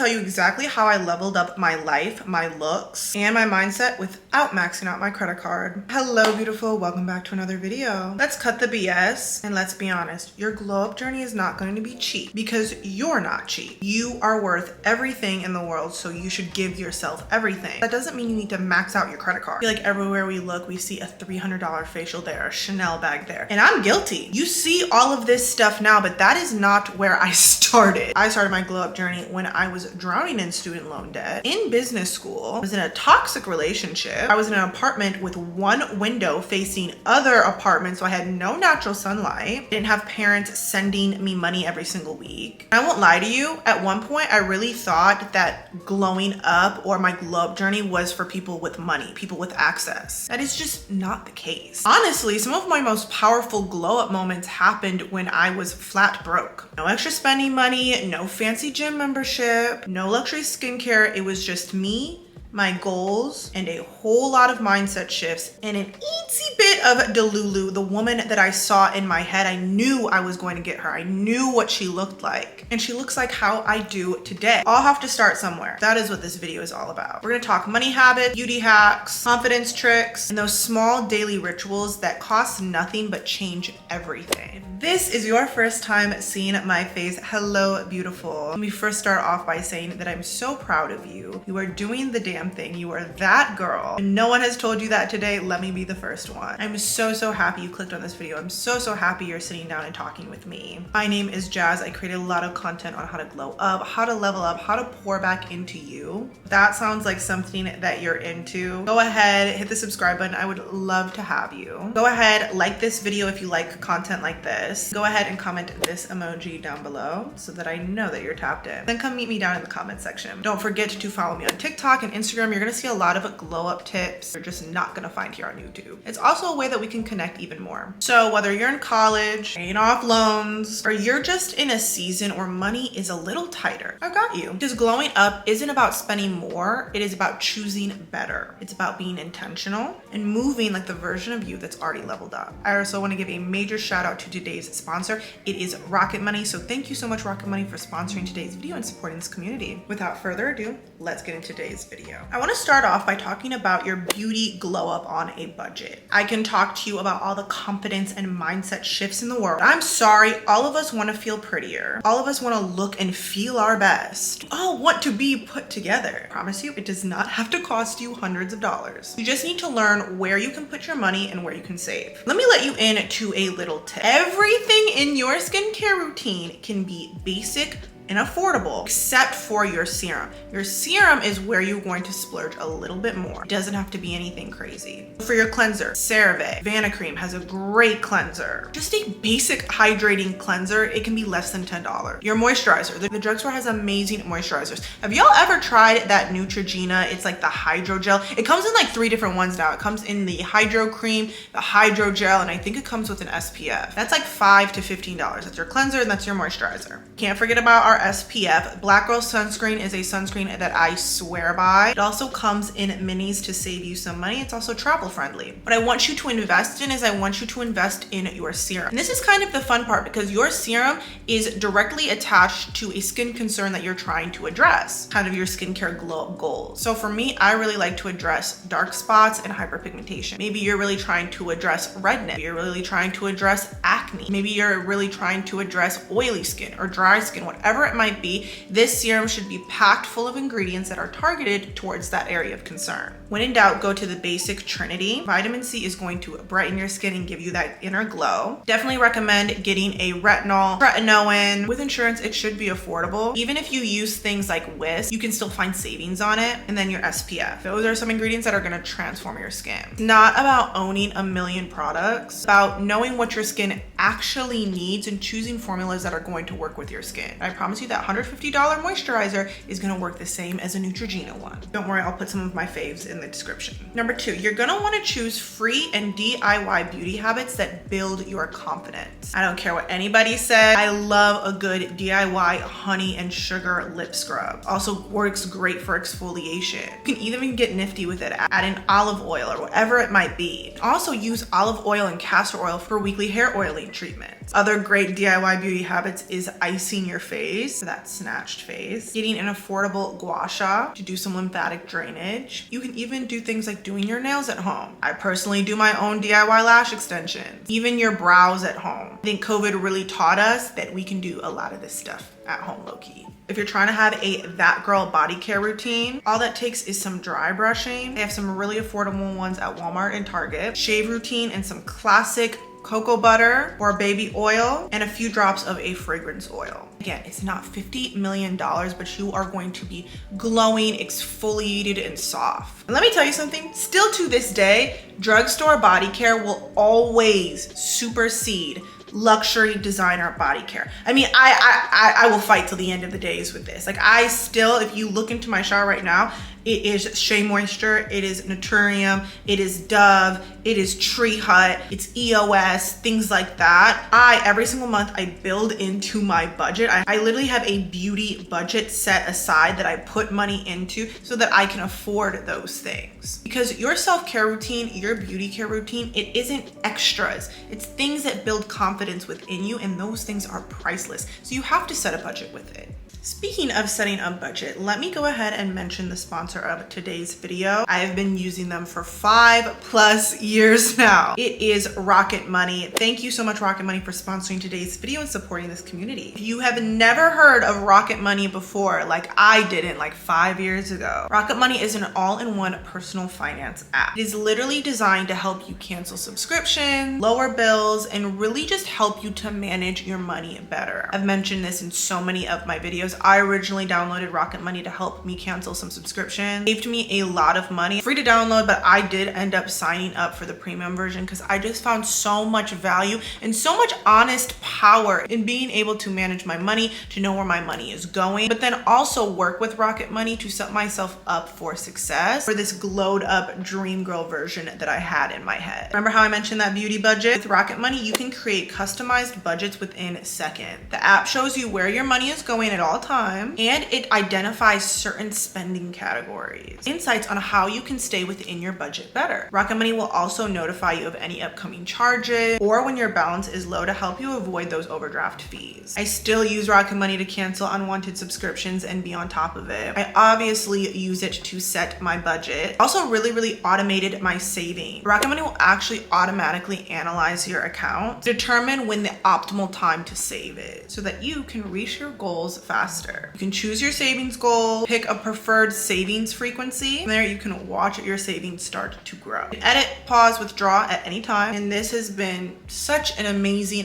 tell you exactly how I leveled up my life, my looks, and my mindset without maxing out my credit card. Hello, beautiful. Welcome back to another video. Let's cut the BS and let's be honest. Your glow up journey is not going to be cheap because you're not cheap. You are worth everything in the world, so you should give yourself everything. That doesn't mean you need to max out your credit card. I feel like everywhere we look, we see a $300 facial there, a Chanel bag there, and I'm guilty. You see all of this stuff now, but that is not where I started. I started my glow up journey when I was drowning in student loan debt, in business school. I was in a toxic relationship. I was in an apartment with one window facing other apartments, so I had no natural sunlight. I didn't have parents sending me money every single week. I won't lie to you, at one point I really thought that glowing up or my glow up journey was for people with money, people with access. That is just not the case. Honestly, some of my most powerful glow up moments happened when I was flat broke. No extra spending money, no fancy gym membership, no luxury skincare. It was just me, my goals, and a whole lot of mindset shifts and an eensy bit of Delulu, the woman that I saw in my head. I knew I was going to get her. I knew what she looked like, and she looks like how I do today. I'll have to start somewhere. That is what this video is all about. We're gonna talk money habits, beauty hacks, confidence tricks, and those small daily rituals that cost nothing but change everything. If this is your first time seeing my face, hello, beautiful. Let me first start off by saying that I'm so proud of you. You are doing the damn thing. You are that girl. And no one has told you that today. Let me be the first one. I'm so happy you clicked on this video. I'm so happy you're sitting down and talking with me. My name is Jazz. I create a lot of content on how to glow up, how to level up, how to pour back into you. If that sounds like something that you're into, go ahead, hit the subscribe button. I would love to have you. Go ahead, like this video if you like content like this. Go ahead and comment this emoji down below so that I know that you're tapped in. Then come meet me down in the comment section. Don't forget to follow me on TikTok and Instagram. You're gonna see a lot of glow up tips you're just not gonna find here on YouTube. It's also a way that we can connect even more. So whether you're in college, paying off loans, or you're just in a season where money is a little tighter, I got you. Because glowing up isn't about spending more, it is about choosing better. It's about being intentional and moving like the version of you that's already leveled up. I also wanna give a major shout out to today's sponsor. It is Rocket Money. So thank you so much, Rocket Money, for sponsoring today's video and supporting this community. Without further ado, let's get into today's video. I want to start off by talking about your beauty glow up on a budget. I can talk to you about all the confidence and mindset shifts in the world. I'm sorry, all of us want to feel prettier. All of us want to look and feel our best. We all want to be put together. I promise you, it does not have to cost you hundreds of dollars. You just need to learn where you can put your money and where you can save. Let me let you in to a little tip. Everything in your skincare routine can be basic and affordable, except for your serum. Your serum is where you're going to splurge a little bit more. It doesn't have to be anything crazy. For your cleanser, CeraVe Vanacream has a great cleanser. Just a basic hydrating cleanser, it can be less than $10. Your moisturizer, the drugstore has amazing moisturizers. Have y'all ever tried that Neutrogena? It's like the hydro gel. It comes in like 3 different ones now. It comes in the hydro cream, the hydro gel, and I think it comes with an SPF. That's like $5 to $15. That's your cleanser and that's your moisturizer. Can't forget about our SPF. Black Girl Sunscreen is a sunscreen that I swear by. It also comes in minis to save you some money. It's also travel friendly. What I want you to invest in is I want you to invest in your serum. And this is kind of the fun part because your serum is directly attached to a skin concern that you're trying to address, kind of your skincare glow up goals. So for me, I really like to address dark spots and hyperpigmentation. Maybe you're really trying to address redness. Maybe you're really trying to address acne. Maybe you're really trying to address oily skin or dry skin, whatever it might be. This serum should be packed full of ingredients that are targeted towards that area of concern. When in doubt, go to the basic trinity. Vitamin C is going to brighten your skin and give you that inner glow. Definitely recommend getting a retinoin. With insurance, it should be affordable. Even if you use things like Whisk, you can still find savings on it. And then your SPF. Those are some ingredients that are gonna transform your skin. It's not about owning a million products, it's about knowing what your skin actually needs and choosing formulas that are going to work with your skin. I promise you that $150 moisturizer is gonna work the same as a Neutrogena one. Don't worry, I'll put some of my faves in the description. Number 2, you're gonna wanna choose free and DIY beauty habits that build your confidence. I don't care what anybody said. I love a good DIY honey and sugar lip scrub. Also works great for exfoliation. You can even get nifty with it. Add in olive oil or whatever it might be. Also use olive oil and castor oil for weekly hair oiling. treatments. Other great DIY beauty habits is icing your face, that snatched face, getting an affordable gua sha to do some lymphatic drainage. You can even do things like doing your nails at home. I personally do my own DIY lash extensions, even your brows at home. I think COVID really taught us that we can do a lot of this stuff at home low-key. If you're trying to have a that girl body care routine, all that takes is some dry brushing. They have some really affordable ones at Walmart and Target. Shave routine and some classic cocoa butter or baby oil and a few drops of a fragrance oil. Again, it's not $50 million, but you are going to be glowing, exfoliated, and soft. And let me tell you something, still to this day, drugstore body care will always supersede luxury designer body care. I mean, I will fight till the end of the days with this. Like, I still, if you look into my shower right now, it is Shea Moisture, it is Naturium, it is Dove, it is Tree Hut, it's EOS, things like that. Every single month, I build into my budget. I literally have a beauty budget set aside that I put money into so that I can afford those things. Because your self-care routine, your beauty care routine, it isn't extras. It's things that build confidence within you, and those things are priceless. So you have to set a budget with it. Speaking of setting a budget, let me go ahead and mention the sponsor of today's video. I have been using them for 5+ years now. It is Rocket Money. Thank you so much, Rocket Money, for sponsoring today's video and supporting this community. If you have never heard of Rocket Money before, like I didn't like 5 years ago, Rocket Money is an all-in-one personal finance app. It is literally designed to help you cancel subscriptions, lower bills, and really just help you to manage your money better. I've mentioned this in so many of my videos. I originally downloaded Rocket Money to help me cancel some subscriptions. It saved me a lot of money. Free to download, but I did end up signing up for the premium version because I just found so much value and so much honest power in being able to manage my money, to know where my money is going, but then also work with Rocket Money to set myself up for success for this glowed up dream girl version that I had in my head. Remember how I mentioned that beauty budget? With Rocket Money, you can create customized budgets within seconds. The app shows you where your money is going at all time, and it identifies certain spending categories. Insights on how you can stay within your budget better. Rocket Money will also notify you of any upcoming charges or when your balance is low to help you avoid those overdraft fees. I still use Rocket Money to cancel unwanted subscriptions and be on top of it. I obviously use it to set my budget. Also really automated my saving. Rocket Money will actually automatically analyze your account, determine when the optimal time to save it so that you can reach your goals faster. You can choose your savings goal, pick a preferred savings frequency. From there, you can watch your savings start to grow. You can edit, pause, withdraw at any time. And this has been such an amazing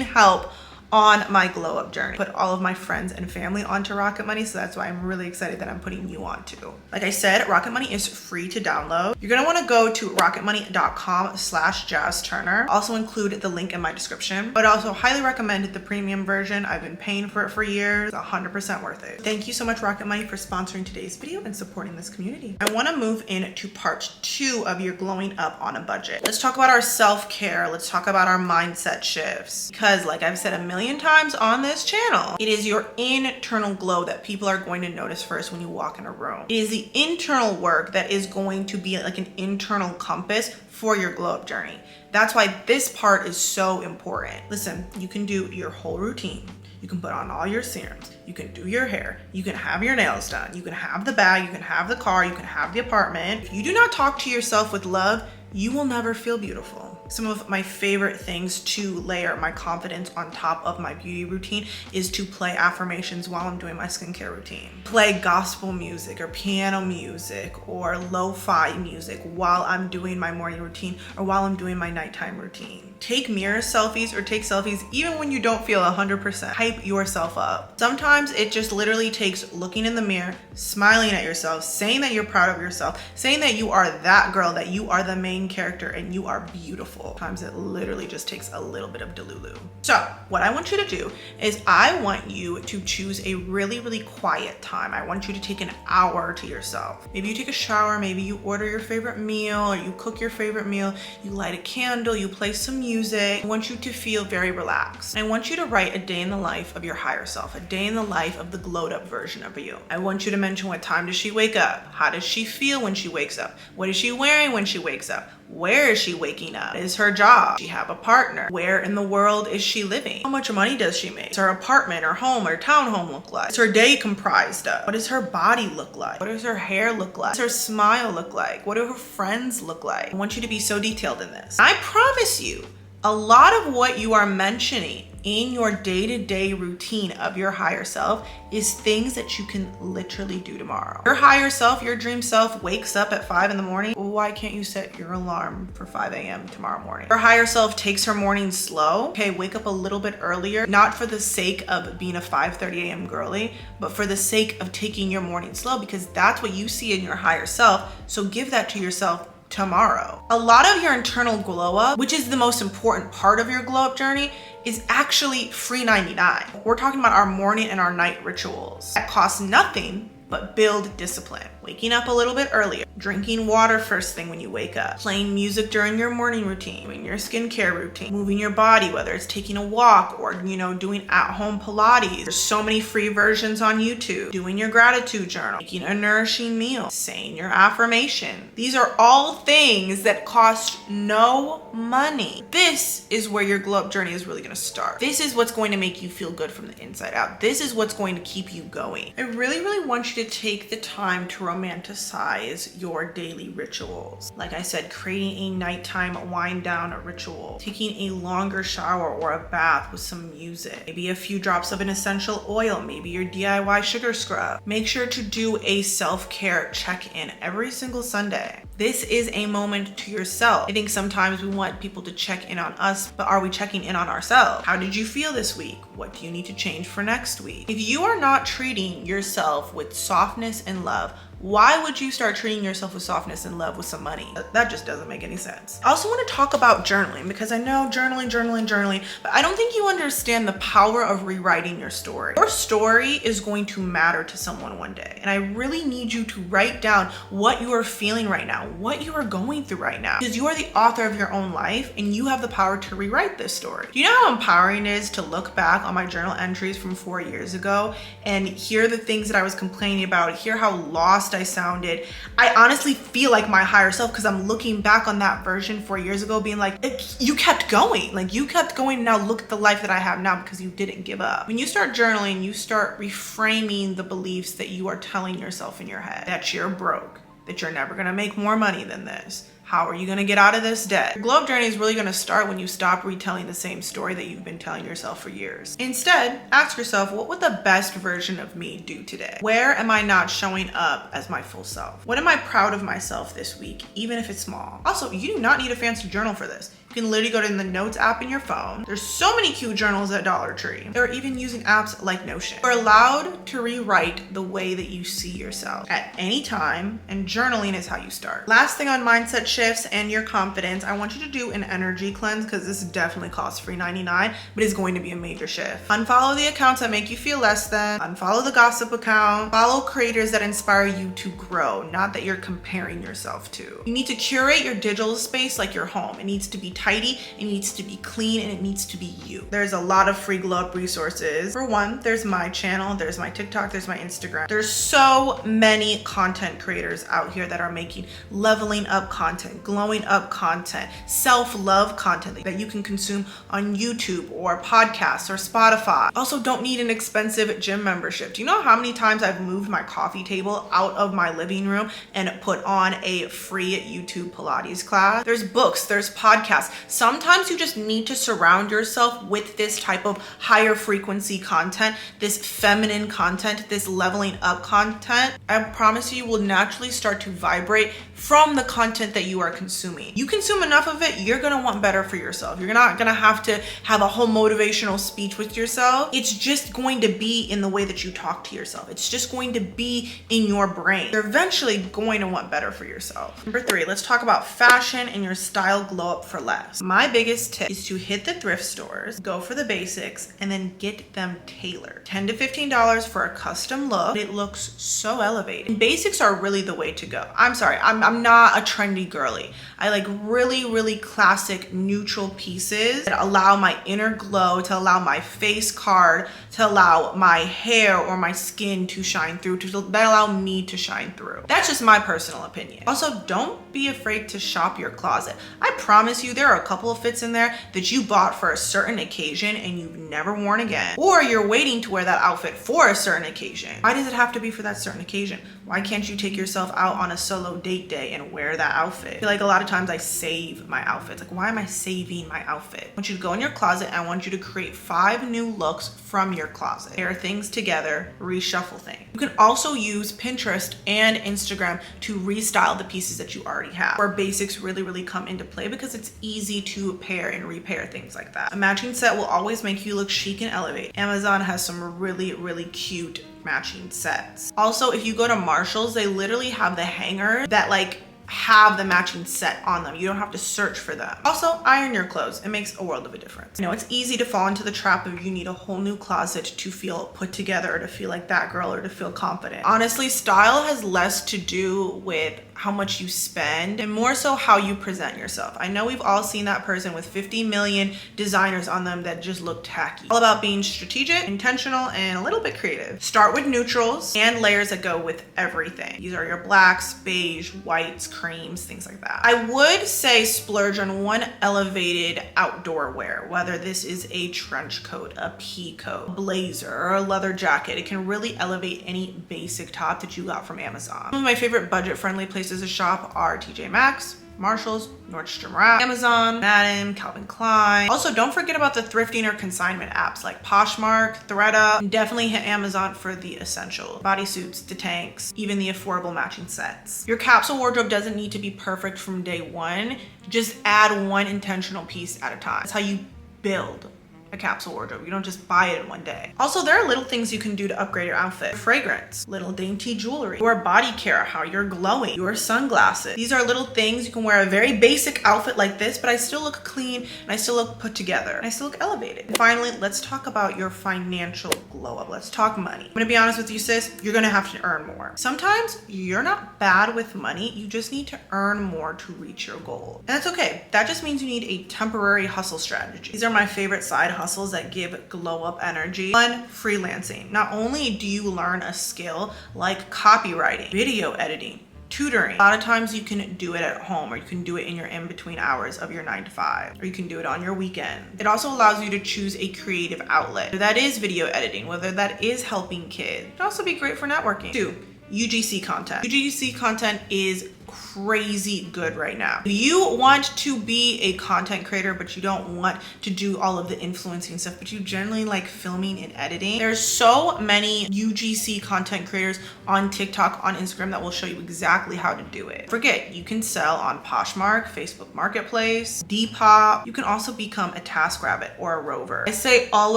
help on my glow up journey. Put all of my friends and family onto Rocket Money, so that's why I'm really excited that I'm putting you on too. Like I said, Rocket Money is free to download. You're gonna wanna go to rocketmoney.com/jazzturner. Also include the link in my description, but also highly recommend the premium version. I've been paying for it for years. It's 100% worth it. Thank you so much, Rocket Money, for sponsoring today's video and supporting this community. I wanna move into part 2 of your glowing up on a budget. Let's talk about our self-care. Let's talk about our mindset shifts. Because like I've said a million times on this channel, it is your internal glow that people are going to notice first when you walk in a room. It is the internal work that is going to be like an internal compass for your glow up journey. That's why this part is so important. Listen, you can do your whole routine. You can put on all your serums. You can do your hair. You can have your nails done. You can have the bag. You can have the car. You can have the apartment. If you do not talk to yourself with love, you will never feel beautiful. Some of my favorite things to layer my confidence on top of my beauty routine is to play affirmations while I'm doing my skincare routine. Play gospel music or piano music or lo-fi music while I'm doing my morning routine or while I'm doing my nighttime routine. Take mirror selfies or take selfies even when you don't feel 100%. Hype yourself up. Sometimes it just literally takes looking in the mirror, smiling at yourself, saying that you're proud of yourself, saying that you are that girl, that you are the main character and you are beautiful. Sometimes it literally just takes a little bit of delulu. So what I want you to do is I want you to choose a really quiet time. I want you to take an hour to yourself. Maybe you take a shower, maybe you order your favorite meal or you cook your favorite meal, you light a candle, you play some music. I want you to feel very relaxed. I want you to write a day in the life of your higher self, a day in the life of the glowed up version of you. I want you to mention what time does she wake up? How does she feel when she wakes up? What is she wearing when she wakes up? Where is she waking up? Is her job? Does she have a partner? Where in the world is she living? How much money does she make? Does her apartment or home or townhome look like? What's her day comprised of? What does her body look like? What does her hair look like? What does her smile look like? What do her friends look like? I want you to be so detailed in this. I promise you, a lot of what you are mentioning in your day-to-day routine of your higher self is things that you can literally do tomorrow. Your higher self, your dream self wakes up at 5 in the morning. Why can't you set your alarm for 5 a.m. tomorrow morning? Your higher self takes her morning slow. Okay, wake up a little bit earlier, not for the sake of being a 5:30 a.m. girly, but for the sake of taking your morning slow, because that's what you see in your higher self. So give that to yourself tomorrow. A lot of your internal glow up, which is the most important part of your glow up journey, is actually free 99. We're talking about our morning and our night rituals that cost nothing but build discipline. Waking up a little bit earlier, drinking water first thing when you wake up, playing music during your morning routine, doing your skincare routine, moving your body, whether it's taking a walk or, doing at-home Pilates. There's so many free versions on YouTube. Doing your gratitude journal, making a nourishing meal, saying your affirmation. These are all things that cost no money. This is where your glow up journey is really gonna start. This is what's going to make you feel good from the inside out. This is what's going to keep you going. I really, really want you to take the time to romanticize your daily rituals. Like I said, creating a nighttime wind down ritual, taking a longer shower or a bath with some music, maybe a few drops of an essential oil, maybe your DIY sugar scrub. Make sure to do a self-care check-in every single Sunday. This is a moment to yourself. I think sometimes we want people to check in on us, but are we checking in on ourselves? How did you feel this week? What do you need to change for next week? If you are not treating yourself with softness and love, why would you start treating yourself with softness and love with some money? That just doesn't make any sense. I also want to talk about journaling, because I know journaling, but I don't think you understand the power of rewriting your story. Your story is going to matter to someone one day. And I really need you to write down what you are feeling right now, what you are going through right now, because you are the author of your own life and you have the power to rewrite this story. Do you know how empowering it is to look back on my journal entries from 4 years ago and hear the things that I was complaining about, hear how lost I sounded? I honestly feel like my higher self, because I'm looking back on that version 4 years ago being like, you kept going. Like, you kept going. Now look at the life that I have now because you didn't give up. When you start journaling, you start reframing the beliefs that you are telling yourself in your head, that you're broke, that you're never gonna make more money than this. How are you gonna get out of this debt? Your glow up journey is really gonna start when you stop retelling the same story that you've been telling yourself for years. Instead, ask yourself, what would the best version of me do today? Where am I not showing up as my full self? What am I proud of myself this week, even if it's small? Also, you do not need a fancy journal for this. You can literally go to the Notes app in your phone. There's so many cute journals at Dollar Tree. They're even using apps like Notion. You're allowed to rewrite the way that you see yourself at any time, and journaling is how you start. Last thing on mindset shifts and your confidence, I want you to do an energy cleanse, because this definitely costs free 99, but it's going to be a major shift. Unfollow the accounts that make you feel less than, unfollow the gossip account, follow creators that inspire you to grow, not that you're comparing yourself to. You need to curate your digital space like your home. It needs to be tidy, it needs to be clean, and it needs to be you. There's a lot of free glow up resources. For one, there's my channel, there's my TikTok, there's my Instagram. There's so many content creators out here that are making leveling up content, glowing up content, self-love content that you can consume on YouTube or podcasts or Spotify. Also, don't need an expensive gym membership. Do you know how many times I've moved my coffee table out of my living room and put on a free YouTube Pilates class? There's books, there's podcasts. Sometimes you just need to surround yourself with this type of higher frequency content, this feminine content, this leveling up content. I promise you will naturally start to vibrate from the content that you are consuming. You consume enough of it, you're gonna want better for yourself. You're not gonna have to have a whole motivational speech with yourself. It's just going to be in the way that you talk to yourself. It's just going to be in your brain. You're eventually going to want better for yourself. Number 3, let's talk about fashion and your style glow up for life. less. My biggest tip is to hit the thrift stores, go for the basics, and then get them tailored. $10 to $15 for a custom look. It looks so elevated. And basics are really the way to go. I'm sorry, I'm not a trendy girly. I like really classic neutral pieces that allow my inner glow, to allow my face card, to allow my hair or my skin to shine through, that allow me to shine through. That's just my personal opinion. Also, don't be afraid to shop your closet. I promise you there are a couple of fits in there that you bought for a certain occasion and you've never worn again. Or you're waiting to wear that outfit for a certain occasion. Why does it have to be for that certain occasion? Why can't you take yourself out on a solo date day and wear that outfit? I feel like a lot of times I save my outfits. Like, why am I saving my outfit? I want you to go in your closet and I want you to create 5 new looks from your closet. Pair things together, reshuffle things. You can also use Pinterest and Instagram to restyle the pieces that you already have, where basics really come into play because it's easy to pair and repair things like that. A matching set will always make you look chic and elevate. Amazon has some really cute matching sets. Also, if you go to Marshall's, they literally have the hanger that like have the matching set on them. You don't have to search for them. Also, iron your clothes. It makes a world of a difference. You know, it's easy to fall into the trap of you need a whole new closet to feel put together, or to feel like that girl, or to feel confident. Honestly, style has less to do with how much you spend and more so how you present yourself. I know we've all seen that person with 50 million designers on them that just look tacky. All about being strategic, intentional, and a little bit creative. Start with neutrals and layers that go with everything. These are your blacks, beige, whites, creams, things like that. I would say splurge on one elevated outdoor wear, whether this is a trench coat, a pea coat, blazer, or a leather jacket. It can really elevate any basic top that you got from Amazon. Some of my favorite budget-friendly places to shop are TJ Maxx, Marshalls, Nordstrom Rack, Amazon, Madden, Calvin Klein. Also, don't forget about the thrifting or consignment apps like Poshmark, ThredUp, and definitely hit Amazon for the essentials. Bodysuits, the tanks, even the affordable matching sets. Your capsule wardrobe doesn't need to be perfect from day one. Just add one intentional piece at a time. That's how you build a capsule wardrobe. You don't just buy it in one day. Also, there are little things you can do to upgrade your outfit. Fragrance, little dainty jewelry, your body care, how you're glowing, your sunglasses. These are little things. You can wear a very basic outfit like this, but I still look clean and I still look put together and I still look elevated. And finally, let's talk about your financial glow up. Let's talk money. I'm gonna be honest with you, sis, you're gonna have to earn more. Sometimes you're not bad with money. You just need to earn more to reach your goal. And that's okay. That just means you need a temporary hustle strategy. These are my favorite side hustles that give glow up energy. One, freelancing. Not only do you learn a skill like copywriting, video editing, tutoring. A lot of times you can do it at home, or you can do it in your in-between hours of your 9 to 5, or you can do it on your weekend. It also allows you to choose a creative outlet. Whether that is video editing, whether that is helping kids. It can also be great for networking. 2, UGC content. UGC content is crazy good right now. If you want to be a content creator, but you don't want to do all of the influencing stuff, but you generally like filming and editing, there's so many UGC content creators on TikTok, on Instagram that will show you exactly how to do it. Forget, you can sell on Poshmark, Facebook Marketplace, Depop. You can also become a TaskRabbit or a Rover. I say all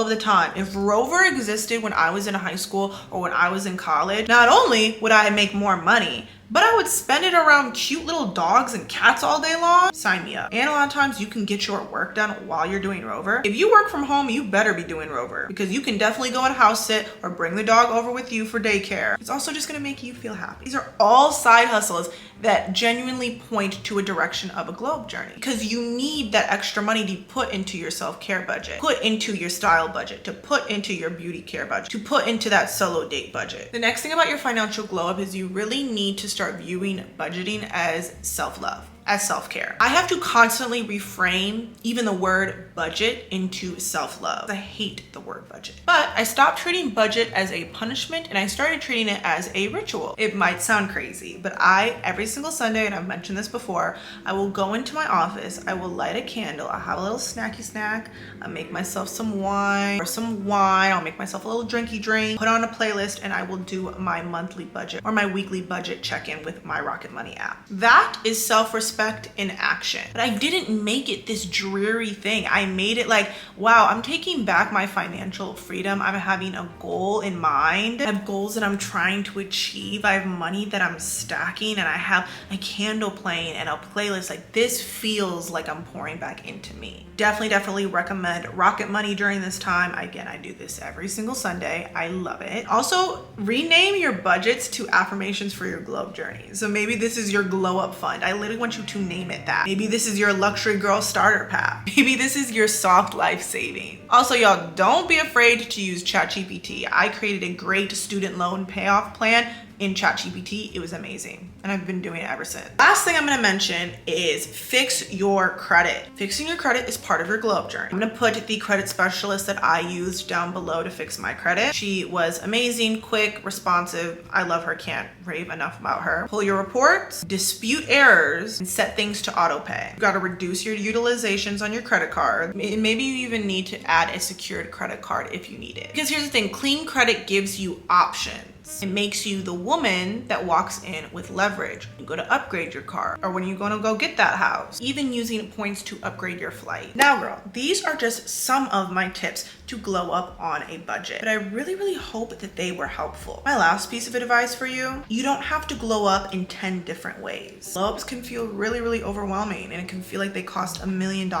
of the time, if Rover existed when I was in high school or when I was in college, not only would I make more money, but I would spend it around cute little dogs and cats all day long. Sign me up. And a lot of times you can get your work done while you're doing Rover. If you work from home, you better be doing Rover, because you can definitely go and house sit or bring the dog over with you for daycare. It's also just gonna make you feel happy. These are all side hustles that genuinely point to a direction of a globe journey, because you need that extra money to put into your self-care budget, put into your style budget, to put into your beauty care budget, to put into that solo date budget. The next thing about your financial glow up is you really need to start viewing budgeting as self-love, as self-care. I have to constantly reframe even the word budget into self-love. I hate the word budget. But I stopped treating budget as a punishment and I started treating it as a ritual. It might sound crazy, but every single Sunday, and I've mentioned this before, I will go into my office, I will light a candle, I'll have a little snacky snack, I'll make myself some wine, I'll make myself a little drinky drink, put on a playlist, and I will do my monthly budget or my weekly budget check-in with my Rocket Money app. That is self-respect introspect in action. But I didn't make it this dreary thing. I made it like, wow, I'm taking back my financial freedom. I'm having a goal in mind. I have goals that I'm trying to achieve. I have money that I'm stacking, and I have a candle playing and a playlist. Like, this feels like I'm pouring back into me. Definitely recommend Rocket Money during this time. Again, I do this every single Sunday. I love it. Also, rename your budgets to affirmations for your glow up journey. So maybe this is your glow up fund. I literally want you to name it that. Maybe this is your luxury girl starter pack. Maybe this is your soft life saving. Also, y'all, don't be afraid to use ChatGPT. I created a great student loan payoff plan in ChatGPT. It was amazing, and I've been doing it ever since. Last thing I'm gonna mention is fix your credit. Fixing your credit is part of your glow up journey. I'm gonna put the credit specialist that I used down below to fix my credit. She was amazing, quick, responsive. I love her, can't rave enough about her. Pull your reports, dispute errors, and set things to auto pay. You gotta reduce your utilizations on your credit card. And maybe you even need to add a secured credit card if you need it. Because here's the thing, clean credit gives you options. It makes you the woman that walks in with leverage. You go to upgrade your car, or when you're gonna go get that house, even using points to upgrade your flight. Now, girl, these are just some of my tips to glow up on a budget, but I really hope that they were helpful. My last piece of advice for you, you don't have to glow up in 10 different ways. Glow ups can feel really overwhelming, and it can feel like they cost $1 million.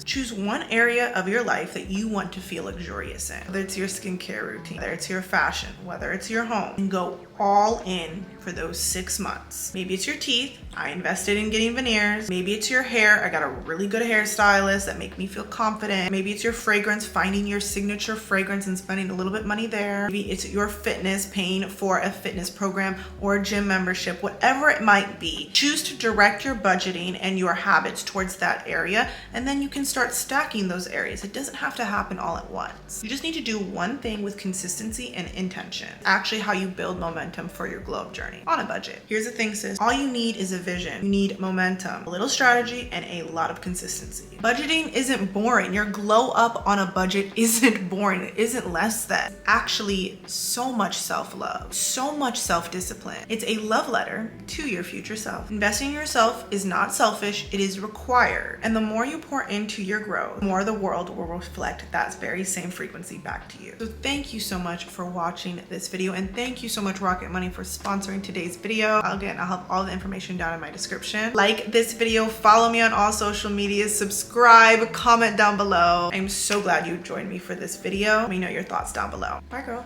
Choose one area of your life that you want to feel luxurious in, whether it's your skincare routine, whether it's your fashion, whether it's your home, and go all in for those 6 months. Maybe it's your teeth. I invested in getting veneers. Maybe it's your hair. I got a really good hairstylist that make me feel confident. Maybe it's your fragrance, finding your signature fragrance and spending a little bit money there. Maybe it's your fitness, paying for a fitness program or a gym membership, whatever it might be. Choose to direct your budgeting and your habits towards that area, and then you can start stacking those areas. It doesn't have to happen all at once. You just need to do one thing with consistency and intention. Actually, how you build momentum for your glow up journey on a budget. Here's the thing, sis. All you need is a vision. You need momentum, a little strategy, and a lot of consistency. Budgeting isn't boring. Your glow up on a budget isn't boring. It isn't less than. Actually, so much self-love, so much self-discipline. It's a love letter to your future self. Investing in yourself is not selfish, it is required. And the more you pour into your growth, the more the world will reflect that very same frequency back to you. So thank you so much for watching this video, and thank you so much, Rocket Money, for sponsoring today's video. Again, I'll have all the information down in my description. Like this video, follow me on all social media, subscribe, comment down below. I'm so glad you joined me for this video. Let me know your thoughts down below. Bye, girl.